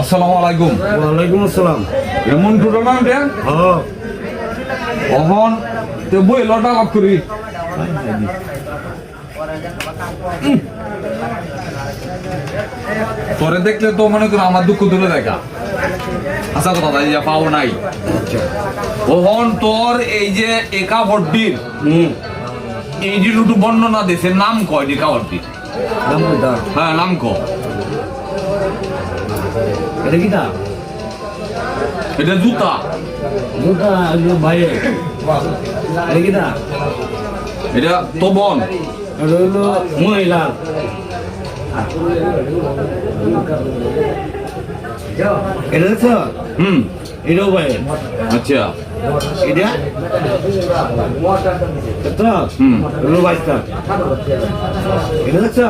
আসসালামু আলাইকুম। ওয়ালাইকুম আসসালাম। এমন টুটো নাম দেন হ্যাঁ অহন তো বই লটা লাভ করি তোরে দেখলে তো মনে করো আমার দুঃখ দূরে দেখা আচ্ছা কথা তাই যা পাও নাই ওহন তোর এই যে একা ভর্তির এই যে দুটো বর্ণনা দেশের নাম কয় একা ভর্তির নাম কইতা হ্যাঁ নাম ক এটা কি তা এটা জুতা জুতা ভাই এটা কি তা এটা তো বন এটা হলো মহিলা এটা দেখছো এটাও ভাই আচ্ছা এটা এটা হলো বাইশটা এটা দেখছো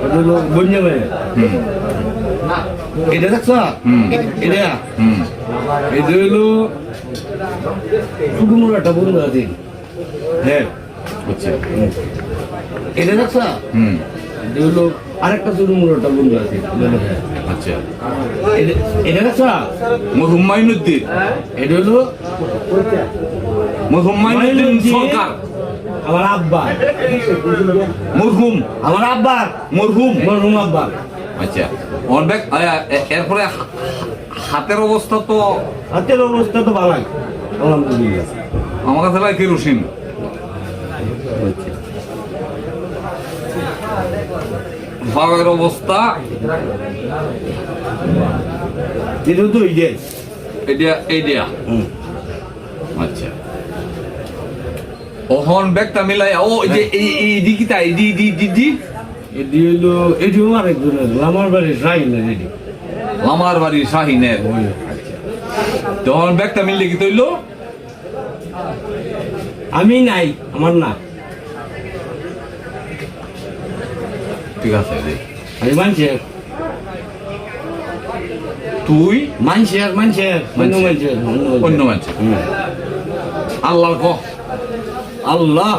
এটা হলো বন্যা ভাই এটা দেখছো এটা এটা হলো শুধু একটা বন্ধু আছে হ্যাঁ আচ্ছা এটা দেখছো এটা হলো আরেকটা শুধু একটা বন্ধু আছে আচ্ছা এটা দেখছো মরহুম মাইনুদ্দিন এটা হলো মরহুম মাইনুদ্দিন সরকার আমার আব্বা মরহুম আমার আব্বার মরহুম মরহুম আব্বা আচ্ছা অনেক এরপরে হাতের অবস্থা তো হাতের অবস্থা তো ভালোই আলহামদুলিল্লাহ আমার কাছে লাগে কেরোসিন পায়ের অবস্থা এটা তো এই যে এইটা আচ্ছা ওহন ব্যাগটা মিলাই ও এই যে এই দিকিটা এই দি এটি হলো এটিও আরেকজনের আমার বাড়ির রাই না এটি আমার বাড়ির শাহিনের তখন ব্যাগটা মিললে কি তৈল আমি নাই আমার না ঠিক আছে আমি মানুষের তুই মানুষের অন্য মানুষের অন্য মানুষ আল্লাহর ক আল্লাহ